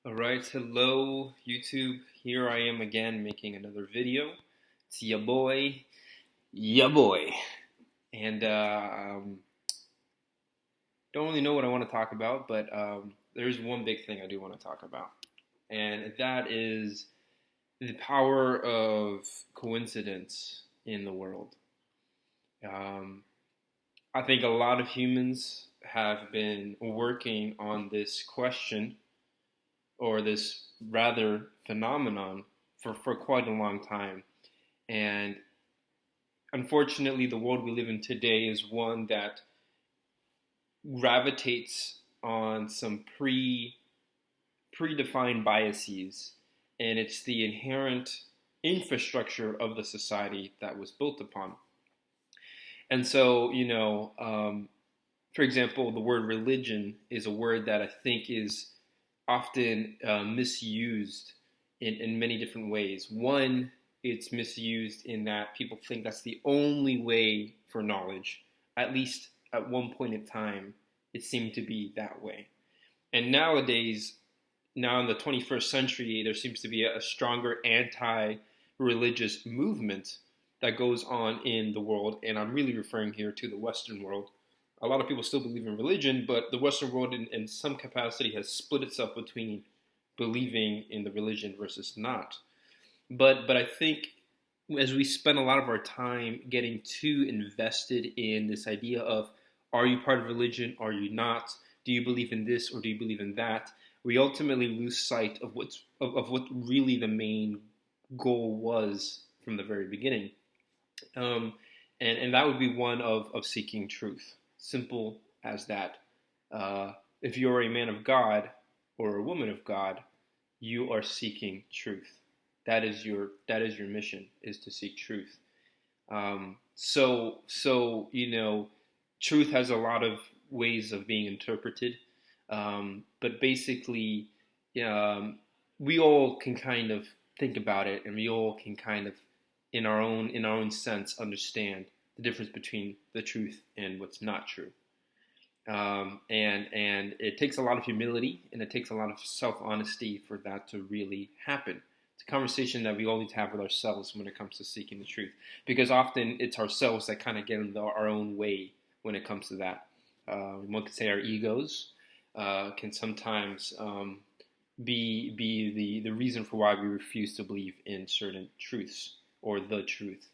All right, hello YouTube. Here I am again making another video. It's ya boy, and don't really know what I want to talk about, but there's one big thing I do want to talk about, and that is the power of coincidence in the world. Um, I think a lot of humans have been working on this question or this rather phenomenon for quite a long time. And unfortunately, the world we live in today is one that gravitates on some predefined biases, and it's the inherent infrastructure of the society that was built upon. And so, for example, the word religion is a word that I think is often misused in many different ways. One, it's misused in that people think that's the only way for knowledge. At least at one point in time, it seemed to be that way. And nowadays, now in the 21st century, there seems to be a stronger anti-religious movement that goes on in the world. And I'm really referring here to the Western world. A lot of people still believe in religion, but the Western world in some capacity has split itself between believing in the religion versus not. But I think as we spend a lot of our time getting too invested in this idea of, are you part of religion? Are you not? Do you believe in this or do you believe in that? We ultimately lose sight of what really the main goal was from the very beginning. Um, and that would be one of seeking truth. Simple as that. If you're a man of God or a woman of God, you are seeking truth. That is your mission, is to seek truth. So truth has a lot of ways of being interpreted, but basically, um, we all can kind of think about it, and we all can kind of, in our own sense, understand the difference between the truth and what's not true. And it takes a lot of humility and it takes a lot of self honesty for that to really happen. It's a conversation that we all need to have with ourselves when it comes to seeking the truth, because often it's ourselves that kind of get in our own way when it comes to that. One could say our egos can sometimes be the reason for why we refuse to believe in certain truths or the truth.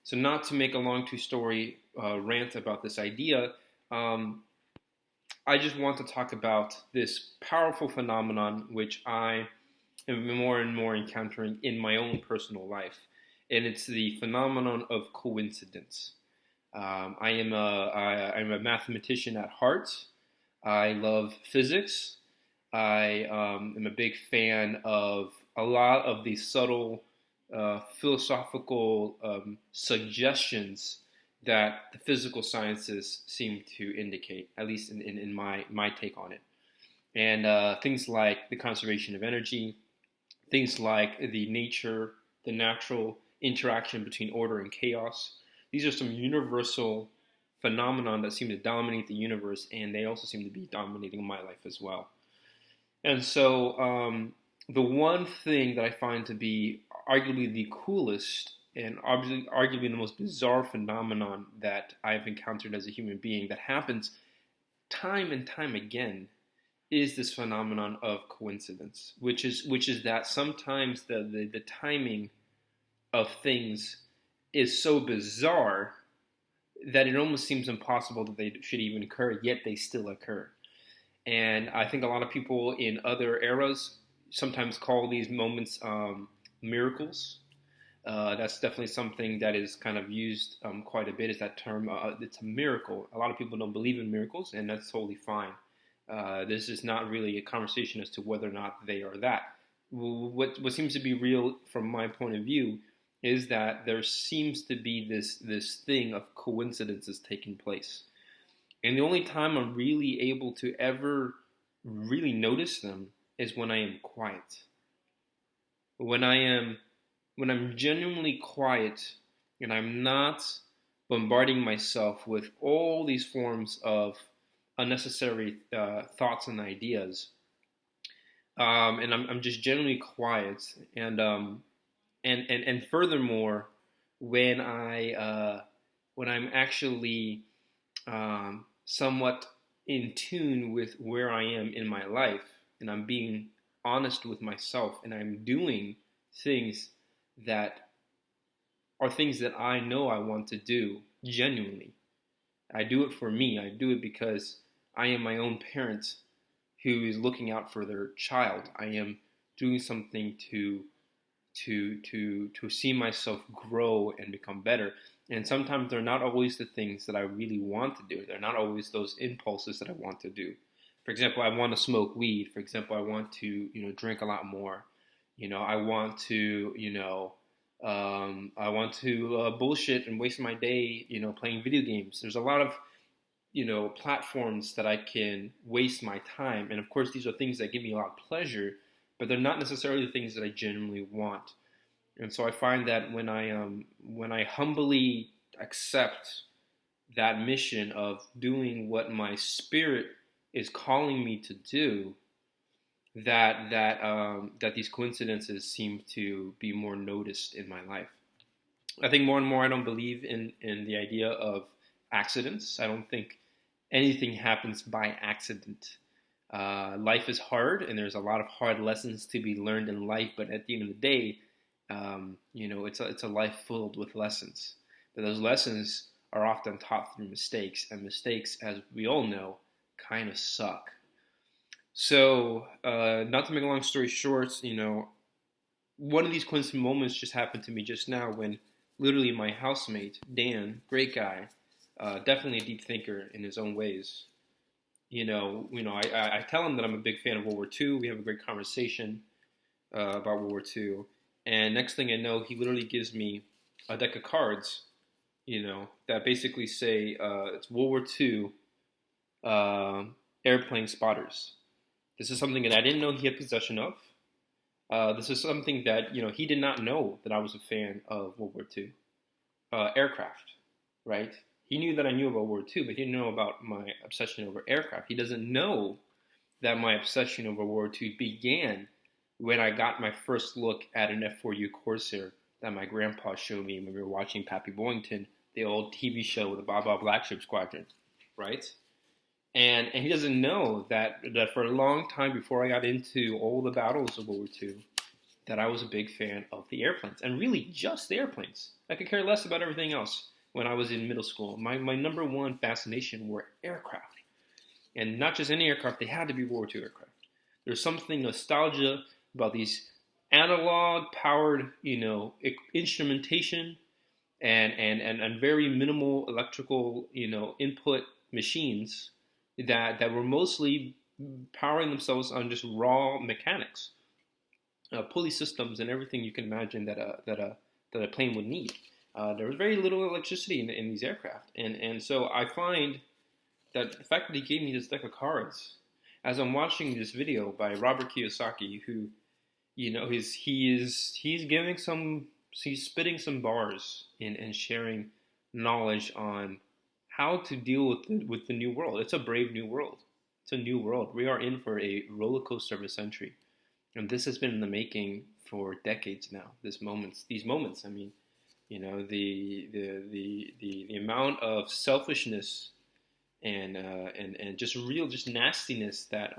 So, not to make a long two-story rant about this idea, um, I just want to talk about this powerful phenomenon which I am more and more encountering in my own personal life, and it's the phenomenon of coincidence. I'm a mathematician at heart. I love physics. I am a big fan of a lot of the subtle philosophical suggestions that the physical sciences seem to indicate, at least in my take on it. And things like the conservation of energy, things like the natural interaction between order and chaos. These are some universal phenomenon that seem to dominate the universe, and they also seem to be dominating my life as well. And so, the one thing that I find to be arguably the coolest and arguably the most bizarre phenomenon that I've encountered as a human being that happens time and time again is this phenomenon of coincidence, which is that sometimes the timing of things is so bizarre that it almost seems impossible that they should even occur, yet they still occur. And I think a lot of people in other eras sometimes call these moments miracles. That's definitely something that is kind of used quite a bit, is that term. It's a miracle. A lot of people don't believe in miracles, and that's totally fine. This is not really a conversation as to whether or not they are that. What seems to be real from my point of view is that there seems to be this thing of coincidences taking place. And the only time I'm really able to ever really notice them is when I am quiet. When I am when I'm genuinely quiet and I'm not bombarding myself with all these forms of unnecessary thoughts and ideas, and I'm just generally quiet. And furthermore, when when I'm actually somewhat in tune with where I am in my life, and I'm being honest with myself, and I'm doing things that are things that I know I want to do genuinely. I do it for me. I do it because I am my own parent who is looking out for their child. I am doing something to see myself grow and become better. And sometimes they're not always the things that I really want to do. They're not always those impulses that I want to do. For example, I want to smoke weed. For example, I want to, drink a lot more. I want to, I want to bullshit and waste my day, playing video games. There's a lot of, platforms that I can waste my time. And of course, these are things that give me a lot of pleasure, but they're not necessarily the things that I genuinely want. And so I find that when I humbly accept that mission of doing what my spirit is calling me to do, that these coincidences seem to be more noticed in my life. I think more and more I don't believe in the idea of accidents. I don't think anything happens by accident. Life is hard, and there's a lot of hard lessons to be learned in life. But at the end of the day, it's a life filled with lessons. But those lessons are often taught through mistakes, and mistakes, as we all know, kind of suck. So, not to make a long story short, one of these coincidental moments just happened to me just now when literally my housemate, Dan, great guy, definitely a deep thinker in his own ways. I tell him that I'm a big fan of World War II. We have a great conversation about World War II. And next thing I know, he literally gives me a deck of cards, that basically say it's World War II airplane spotters. This is something that I didn't know he had possession of. This is something that, he did not know that I was a fan of World War II. Aircraft, right? He knew that I knew about World War II, but he didn't know about my obsession over aircraft. He doesn't know that my obsession over World War II began when I got my first look at an F-4U Corsair that my grandpa showed me when we were watching Pappy Boyington, the old TV show with the Bob Black Ship Squadron, right? And he doesn't know that for a long time before I got into all the battles of World War II, that I was a big fan of the airplanes, and really just the airplanes. I could care less about everything else when I was in middle school. My number one fascination were aircraft. And not just any aircraft, they had to be World War II aircraft. There's something nostalgia about these analog powered, instrumentation and very minimal electrical, input machines that were mostly powering themselves on just raw mechanics, pulley systems, and everything you can imagine that a plane would need. There was very little electricity in these aircraft, and so I find that the fact that he gave me this deck of cards, as I'm watching this video by Robert Kiyosaki, who, he's giving he's spitting some bars and sharing knowledge on how to deal with the new world. It's a brave new world. It's a new world. We are in for a roller coaster of a century, and this has been in the making for decades now. These moments. I mean, the amount of selfishness and just nastiness that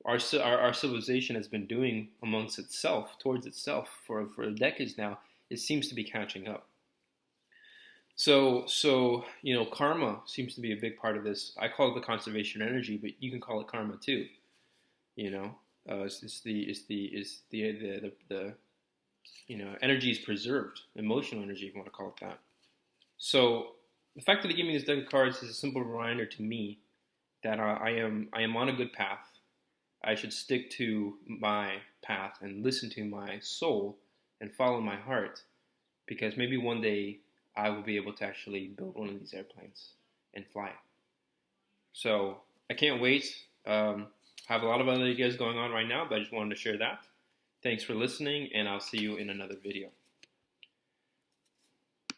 our civilization has been doing amongst itself, towards itself for decades now, it seems to be catching up. So karma seems to be a big part of this. I call it the conservation of energy, but you can call it karma too. It's the energy is preserved, emotional energy, if you want to call it that. So the fact that he gave me this deck of cards is a simple reminder to me that I am on a good path. I should stick to my path and listen to my soul and follow my heart, because maybe one day I will be able to actually build one of these airplanes and fly it. So I can't wait. I have a lot of other ideas going on right now, but I just wanted to share that. Thanks for listening, and I'll see you in another video.